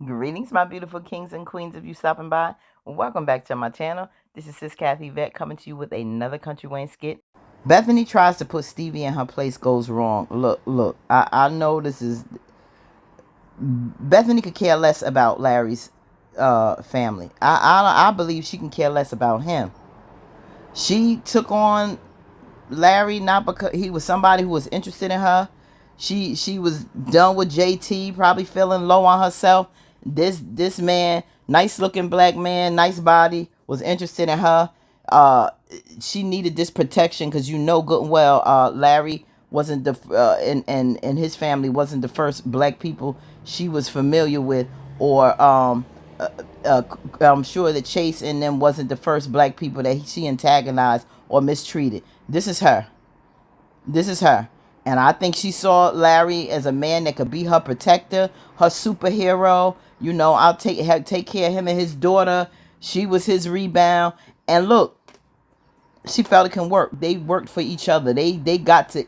Greetings, my beautiful kings and queens, if you stopping by. Welcome back to my channel. This is Sis Kathy Vet coming to you with another Country Wayne skit. Bethany tries to put Stevie in her place, goes wrong. Look, I know this is... Bethany could care less about Larry's family. I believe she can care less about him. She took on Larry not because he was somebody who was interested in her. She was done with JT, probably feeling low on herself. This man, nice looking black man, nice body, was interested in her. Uh, she needed this protection because you know good and well, Larry wasn't the and his family wasn't the first black people she was familiar with, or uh, uh, I'm sure that Chase and them wasn't the first black people that she antagonized or mistreated. This is her. This is her. And I think she saw Larry as a man that could be her protector, her superhero. You know, I'll take care of him and his daughter. She was his rebound. And look, she felt it can work. They worked for each other. They got to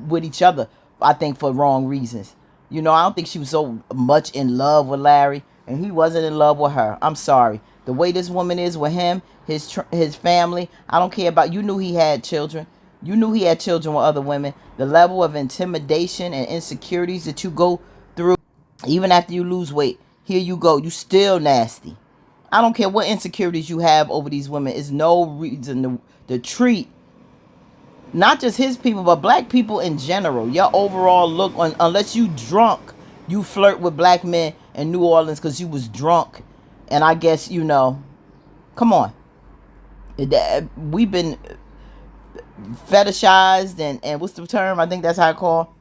with each other, I think, for wrong reasons. You know, I don't think she was so much in love with Larry, and he wasn't in love with her. I'm sorry. The way this woman is with him, his family, I don't care about. You knew he had children. You knew he had children with other women. The level of intimidation and insecurities that you go through, even after you lose weight, here you go. You still nasty. I don't care what insecurities you have over these women. It's no reason to treat not just his people, but black people in general. Your overall look on, unless you drunk, you flirt with black men in New Orleans because you was drunk. And I guess, you know, come on. We've been fetishized and what's the term? I think that's how I call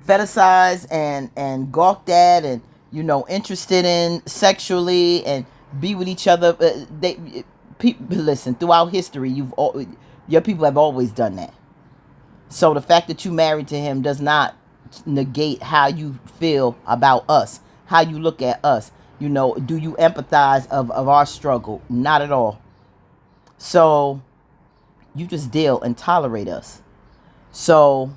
fetishized and gawked at and, you know, interested in sexually and be with each other. People, listen, throughout history, your people have always done that. So the fact that you married to him does not negate how you feel about us, how you look at us. You know, do you empathize of our struggle? Not at all. So you just deal and tolerate us. So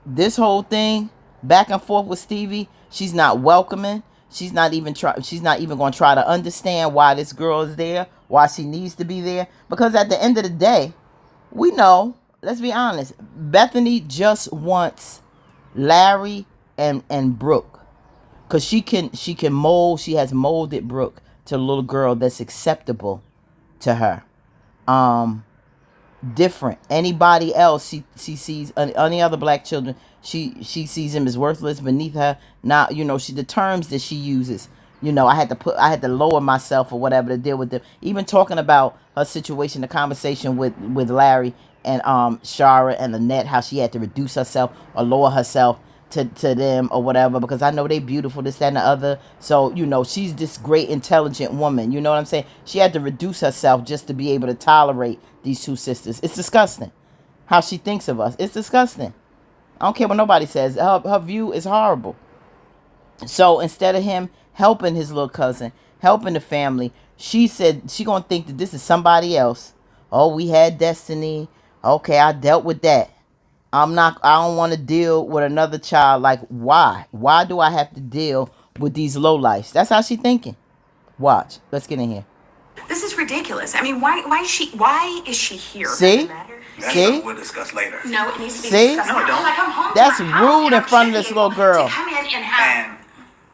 this whole thing back and forth with Steevie, she's not welcoming. She's not even going to try to understand why this girl is there, why she needs to be there, because at the end of the day, we know, let's be honest, Bethany just wants Larry and Brooke, cuz she can mold, she has molded Brooke to a little girl that's acceptable to her. Different. Anybody else she sees, any other black children, she sees him as worthless, beneath her. Now, you know, the terms that she uses, you know, I had to lower myself or whatever to deal with them. Even talking about her situation, the conversation with Larry and Shara and Lynette, how she had to reduce herself or lower herself to them or whatever, because I know they beautiful, this, that, and the other. So, you know, she's this great, intelligent woman. You know what I'm saying? She had to reduce herself just to be able to tolerate these two sisters. It's disgusting how she thinks of us. It's disgusting. I don't care what nobody says. Her view is horrible. So instead of him helping his little cousin, helping the family, she said she gonna think that this is somebody else. Oh, we had destiny. Okay, I dealt with that. I don't want to deal with another child. Like, why? Why do I have to deal with these lowlifes? That's how she thinking. Watch. Let's get in here. This is ridiculous. I mean, why is she here? See? That's See? something we'll discuss later. No, it needs to be See? discussed. No, it don't. I come home That's to my house rude and in I front of should this be little able girl. to come in and have And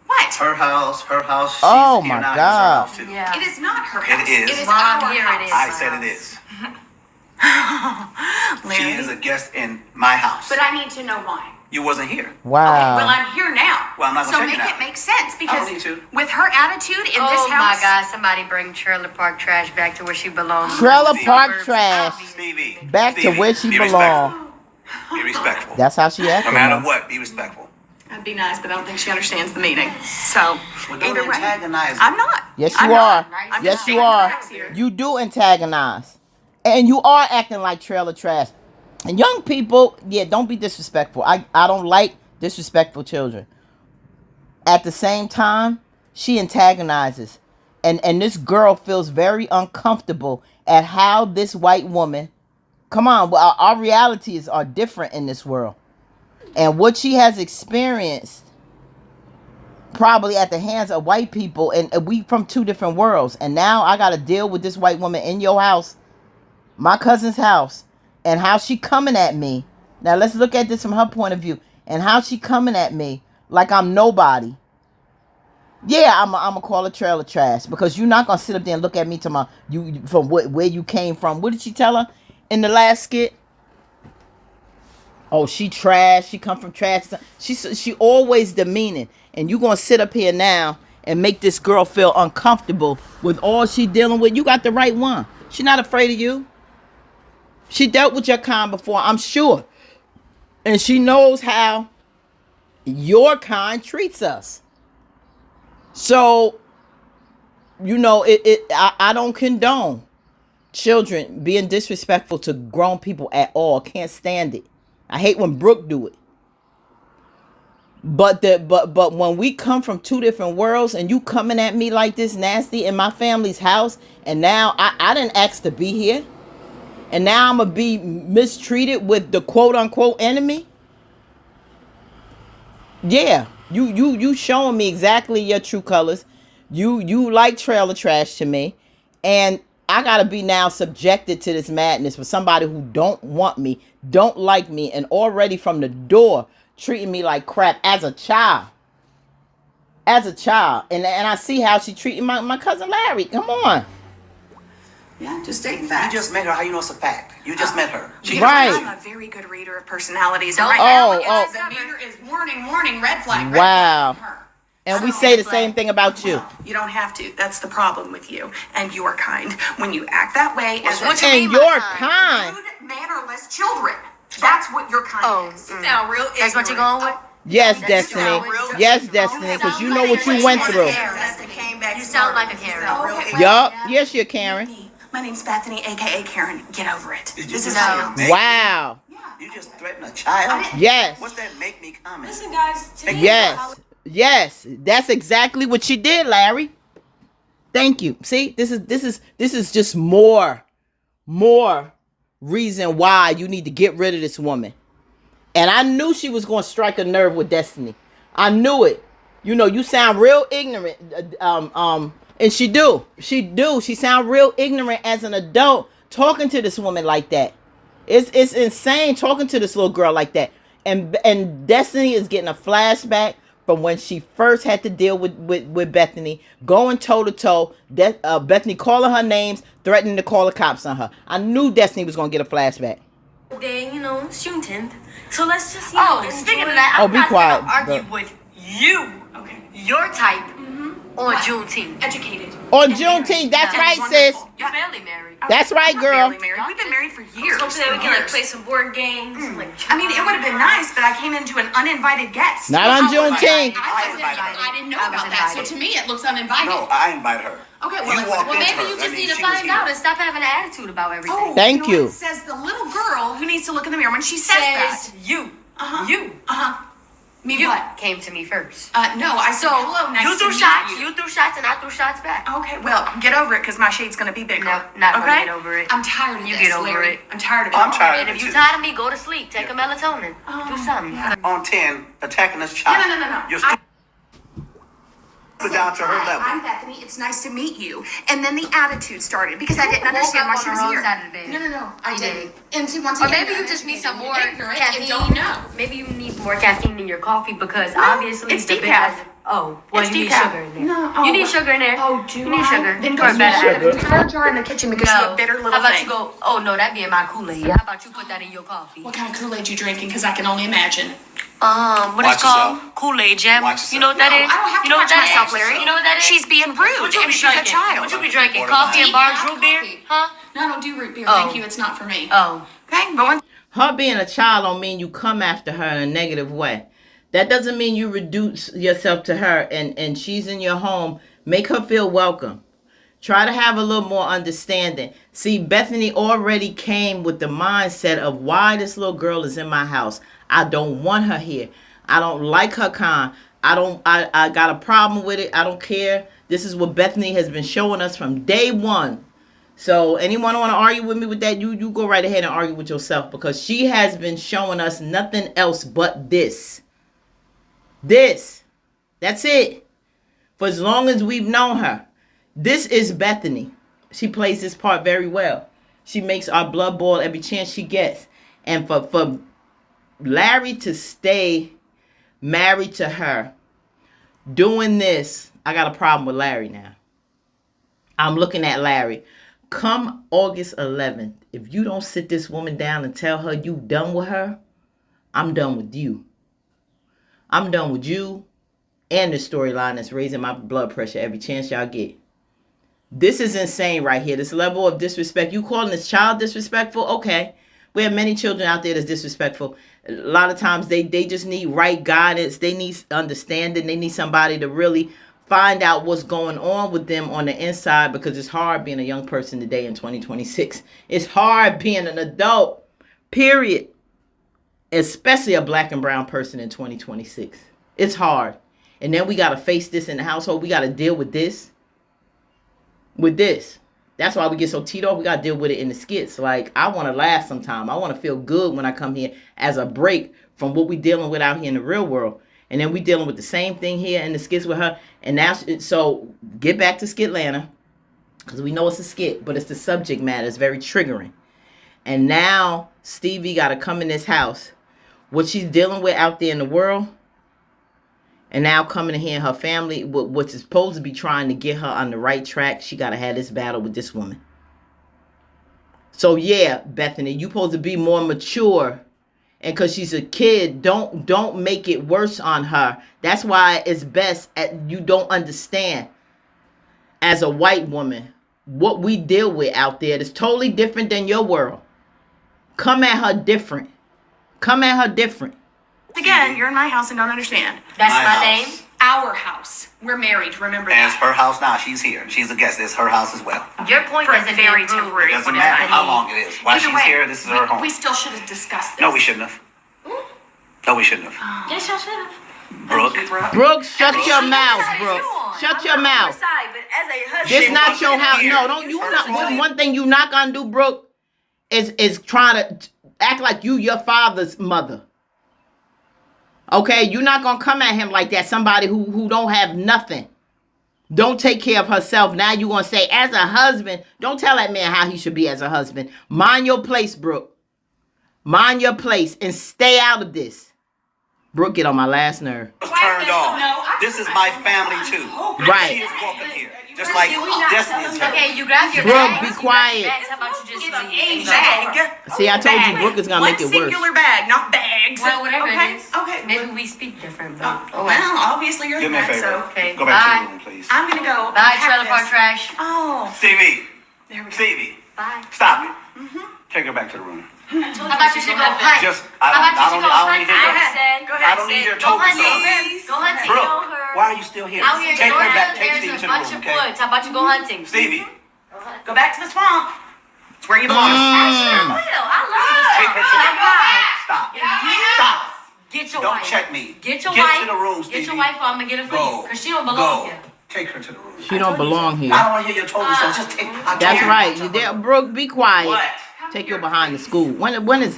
what? her house, she's Oh, here my now, God. it's her house too. It is not her house. It is. It is Mom, our here house. it is. I said it is. She Larry. is a guest in my house. But I need to know why. You wasn't here. Wow. Okay, well, I'm here now. Well, I'm not gonna so take you make now. it make sense, because need to. with her attitude in Oh this my house, God! Somebody bring trailer park trash back to where she belongs. Trailer Stevie. park trash Stevie. back to Stevie, where she be belong. respectful. Be respectful. That's how she No acting. matter now. what, be respectful. I'd be nice, but I don't think she understands the meaning. So Well, don't either way, antagonize her. I'm not. Yes, I'm you are. not. I'm Yes, just you stating are. facts here. You do antagonize. And you are acting like trailer trash. And young people, yeah, don't be disrespectful. I don't like disrespectful children. At the same time, she antagonizes. And this girl feels very uncomfortable at how this white woman, come on, well, our realities are different in this world. And what she has experienced probably at the hands of white people, and we from two different worlds. And now I got to deal with this white woman in your house, my cousin's house, and how she coming at me. Now let's look at this from her point of view, and how she coming at me like I'm nobody. Yeah, I'm gonna call a trailer trash, because you're not gonna sit up there and look at me to my you from where you came from. What did she tell her in the last skit? Oh, she trash. She come from trash. She always demeaning, and you gonna sit up here now and make this girl feel uncomfortable with all she dealing with. You got the right one. She not afraid of you. She dealt with your kind before, I'm sure, and she knows how your kind treats us. So, I don't condone children being disrespectful to grown people at all. Can't stand it. I hate when Brooke do it. But when we come from two different worlds, and you coming at me like this nasty in my family's house, and now I didn't ask to be here, and now I'm gonna be mistreated with the quote unquote enemy. Yeah, you showing me exactly your true colors. You like trailer trash to me, and I gotta be now subjected to this madness for somebody who don't want me, don't like me, and already from the door treating me like crap as a child. As a child, and I see how she treating my cousin Larry. Come on. Yeah, just stating You facts. just met her. How you know it's a fact? You just met her. Right. I'm a very good reader of personalities. And Oh, right now, oh. the meter is warning, red flag. Wow. Red flag. Her. And we So, say the same thing about you. well, you don't have to. That's the problem with you. And you are kind. When you act that way, as what a you mean And by you're kind? kind. rude, mannerless children. That's what your kind is. Now, real That's what you're going with? Yes, That's Destiny. real. Yes, Destiny, because you know what you went through. You sound like a Karen. Okay, Yup. Yes, you're Karen. My name's Bethany, aka Karen. Get over it. Did you This is just how make- Wow. You just threatened a child? Yes. What's that make me comment? Listen, guys. To me, Yes. Yes. That's exactly what she did, Larry. Thank you. See, this is just more reason why you need to get rid of this woman. And I knew she was going to strike a nerve with Destiny. I knew it. You sound real ignorant. And she do. She sound real ignorant as an adult talking to this woman like that. It's insane talking to this little girl like that. And Destiny is getting a flashback from when she first had to deal with Bethany, going toe to toe. Bethany calling her names, threatening to call the cops on her. I knew Destiny was going to get a flashback. Then, it's Juneteenth. So let's just, Speaking of that, Oh, I'm be not quiet, gonna argue but- with you, Okay. your type, on Juneteenth. Educated. On And Juneteenth, that's married. right, sis. Wonderful. You're barely married. That's right, I'm not girl. barely married. We've been married for years. hopefully we can, Years. play some board games. I mean, it would have been nice, but I came into an uninvited guest. Not on How was Juneteenth. I I wasn't invited invited. her. I didn't know I about was that. So invited. to me, it looks uninvited. No, I invited her. Okay, well, You walked Well, into maybe her. you That just means need to she was find here. out and stop having an attitude about everything. Oh, Thank you. It says the little girl who needs to look in the mirror when she says Says that. you. Uh-huh. You. Me You what? came to me first. No, I said So, hello, nice you to threw meet shots, you. you threw shots, and I threw shots back. Okay, well, get over it because my shade's gonna be bigger. No, not gonna okay? get over it. I'm tired of You this, get over Larry. it. I'm tired of it. I'm tired And of if it you're too. tired of me, go to sleep. Take a melatonin. Do something. On 10, attacking this child. No. You're stupid down to her Hi, level. I'm Bethany. It's nice to meet you. And then the attitude started because I didn't woke understand up why on she the was wrong here. side of the bed. No. I You didn't. And see, once Or again, maybe you you're just need some more ignorant caffeine. and don't know. Maybe you need more caffeine in your coffee because obviously it's the big decaf. has- Oh, well, It's you need decaf. sugar in there. No, You need sugar in there. Oh, do You need I? sugar. Then For go a better use an attitude. entire jar in the kitchen because you're a bitter little How about thing. you go? Oh no, that'd be in my Kool-Aid. How about you put that in your coffee? What kind of Kool-Aid you drinking? Because I can only imagine. What Watch is called yourself. Kool-Aid jam. Watch You know what that No, is? I don't have You to know what watch that myself, is? Larry. You know what that is? She's being rude What you and be she's a drinking? child. What you be drinking? Water Coffee and bottle. Barnes root beer? Coffee. Huh? No, I don't do root beer. Oh. Thank you. It's not for me. Oh. Okay, going. Her being a child don't mean you come after her in a negative way. That doesn't mean you reduce yourself to her and she's in your home. Make her feel welcome. Try to have a little more understanding. See, Bethany already came with the mindset of why this little girl is in my house. I don't want her here. I don't like her kind. I got a problem with it. I don't care. This is what Bethany has been showing us from day one. So anyone want to argue with me with that, you go right ahead and argue with yourself because she has been showing us nothing else but this. This. That's it. For as long as we've known her. This is Bethany. She plays this part very well. She makes our blood boil every chance she gets. And for Larry to stay married to her, doing this, I got a problem with Larry now. I'm looking at Larry. Come August 11th, if you don't sit this woman down and tell her you done with her, I'm done with you. I'm done with you and the storyline that's raising my blood pressure every chance y'all get. This is insane right here. This level of disrespect. You calling this child disrespectful? Okay. We have many children out there that's disrespectful. A lot of times they just need right guidance. They need understanding. They need somebody to really find out what's going on with them on the inside, because it's hard being a young person today in 2026. It's hard being an adult, period. Especially a black and brown person in 2026. It's hard. And then we got to face this in the household. We got to deal with this. That's why we get so teed off. We got to deal with it in the skits. Like, I want to laugh sometime. I want to feel good when I come here as a break from what we dealing with out here in the real world. And then we dealing with the same thing here in the skits with her. And now, so get back to Skitlanta, because we know it's a skit, but it's the subject matter. It's very triggering. And now Steevie got to come in this house. What she's dealing with out there in the world, and now coming in here in her family, what's supposed to be trying to get her on the right track, she got to have this battle with this woman. So yeah, Bethany, you supposed to be more mature. And because she's a kid, don't make it worse on her. That's why it's best you don't understand, as a white woman, what we deal with out there that's totally different than your world. Come at her different. Again, you're in my house and don't understand. That's My my house. name. Our house. We're married. Remember And it's that. her house now. She's here. She's a guest. It's her house as well. Your point For a doesn't very prove temporary- Doesn't What matter is how that? long it is. While Either she's way, here, this is her home. We still should have discussed this. No, we shouldn't have. No, we shouldn't have. Yes, y'all should have. Brooke. Brooke, shut your mouth, Brooke. Shut your mouth. But as a husband, This She not wasn't your house. here. No, don't you First not. of all- One thing you not gonna do, Brooke, is trying to act like you your father's mother. Okay, you're not gonna come at him like that. Somebody who don't have nothing, don't take care of herself. Now you gonna say, as a husband, don't tell that man how he should be as a husband. Mind your place, Brooke. Mind your place and stay out of this. Brooke, get on my last nerve. Was turned off. No, This is my family too. Right. She is welcome here. Just like Destiny is here. Okay, you grab your Brooke, bags, be you grab quiet. your bags. How about you just It's a leave? bag. See, I told you Bag. Brooke is gonna One make it worse. singular bag, not bags. Well, whatever okay? it is. Okay. Maybe we speak different, but Oh, well, obviously you're Do the me a bag, favor. so Okay, Go back to bye. the room, please. I'm gonna go. Bye, unpack trailer park this. trash. Oh, Stevie. there we go. Stevie. Bye. Stop it. Take her back to the room. How about you should go hunt? Just, How about you should go I don't hunt? need her. I said, Go ahead. I don't need your go total hunting. stuff. Go hunting. Brooke, why are you still here? Out here, Take go her back. hunt. Take There's Stevie a to the bunch room, of okay? woods. How about you go hunting? Stevie, Go back to the swamp. It's where you belong. Actually, I will. I love this take job. her to the I'm proud. Stop. You Stop. Get your Don't wife. check me. Get your Get wife. to the room, Get your Stevie. wife, or I'm gonna get her for you, Go. cause she don't belong Go. here. Take her to the room. She don't belong I here. don't want to hear your total stuff. Just take. I That's told you. right. You there, Brooke? Be quiet. What? Take your behind the school. When is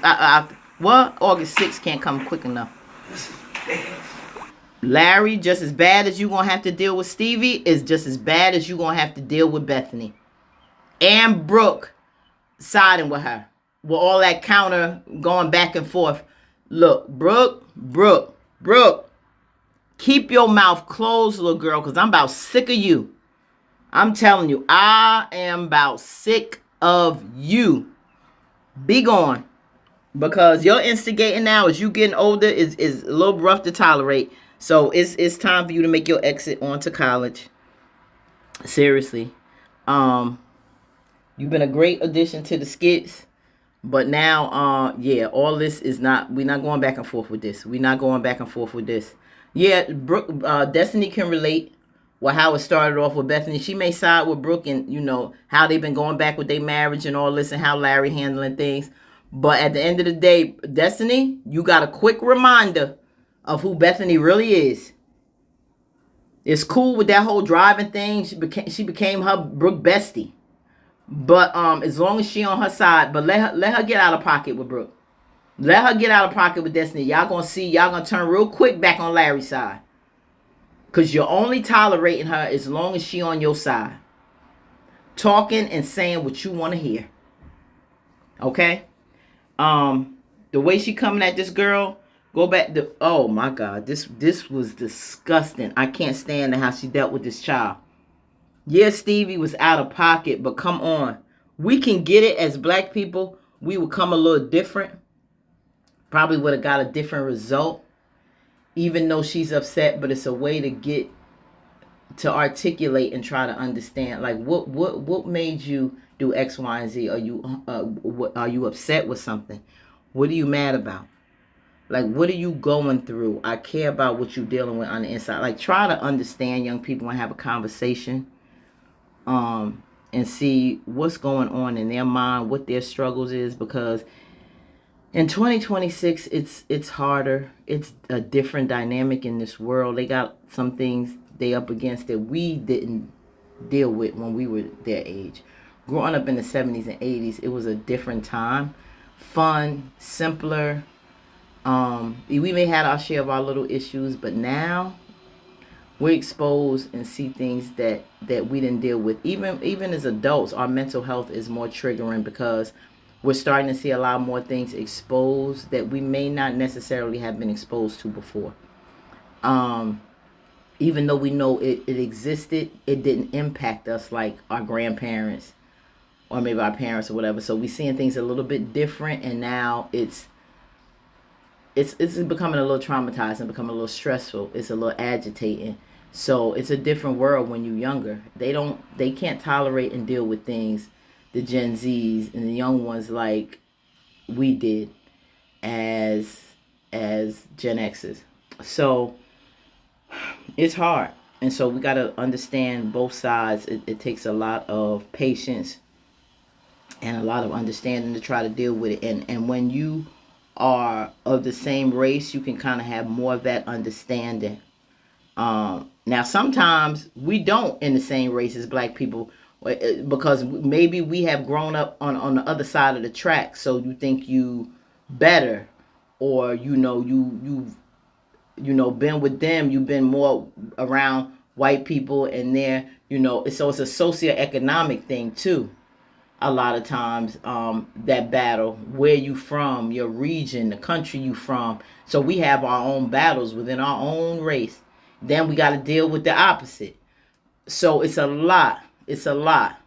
what? August 6th can't come quick enough. Larry, just as bad as you gonna have to deal with Steevie, is just as bad as you gonna have to deal with Bethany. And Brooke siding with her. With all that counter going back and forth. Look, Brooke, keep your mouth closed, little girl, because I'm about sick of you. I'm telling you, I am about sick of you. Be gone. Because your instigating now as you getting older is a little rough to tolerate. So it's time for you to make your exit onto college. Seriously. You've been a great addition to the skits. But now, yeah, all this is not, we're not going back and forth with this. Yeah, Brooke, Destiny can relate with how it started off with Bethany. She may side with Brooke and, you know, how they've been going back with their marriage and all this and how Larry handling things. But at the end of the day, Destiny, you got a quick reminder of who Bethany really is. It's cool with that whole driving thing. She became her Brooke bestie. But as long as she on her side, but let her get out of pocket with Brooke. Let her get out of pocket with Destiny. Y'all gonna turn real quick back on Larry's side. Because you're only tolerating her as long as she on your side. Talking and saying what you want to hear. Okay? The way she coming at this girl, go back to, oh my God, this was disgusting. I can't stand how she dealt with this child. Yeah, Steevie was out of pocket, but come on. We can get it as black people. We would come a little different. Probably would have got a different result. Even though she's upset, but it's a way to get to articulate and try to understand. Like what made you do X, Y, and Z? Are you upset with something? What are you mad about? Like, what are you going through? I care about what you're dealing with on the inside. Like, try to understand young people and have a conversation. And see what's going on in their mind, what their struggles is, because in 2026 it's harder. It's a different dynamic in this world. They got some things they up against that we didn't deal with when we were their age. Growing up in the 70s and 80s, it was a different time. Fun, simpler. We may have our share of our little issues, but now we're exposed and see things that we didn't deal with. Even as adults, our mental health is more triggering because we're starting to see a lot more things exposed that we may not necessarily have been exposed to before. Even though we know it existed, it didn't impact us like our grandparents or maybe our parents or whatever. So we're seeing things a little bit different, and now it's becoming a little traumatizing, becoming a little stressful. It's a little agitating. So it's a different world when you're younger. They can't tolerate and deal with things, the Gen Zs and the young ones, like we did as Gen X's. So it's hard. And so we got to understand both sides. It takes a lot of patience and a lot of understanding to try to deal with it. And when you are of the same race, you can kind of have more of that understanding. Now sometimes we don't in the same race as black people, because maybe we have grown up on the other side of the track, so you think you better, or you've been with them, you've been more around white people, and they're so it's a socioeconomic thing too. A lot of times, that battle, where you from, your region, the country you from. So we have our own battles within our own race. Then we got to deal with the opposite. So it's a lot. It's a lot.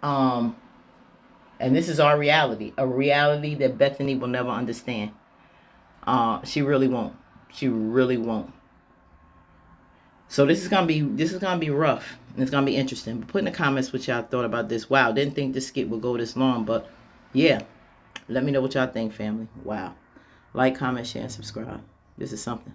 And this is our reality, a reality that Bethany will never understand. She really won't. She really won't. So this is gonna be rough, and it's gonna be interesting. But put in the comments what y'all thought about this. Wow, didn't think this skit would go this long, but yeah, let me know what y'all think, family. Wow, like, comment, share, and subscribe. This is something.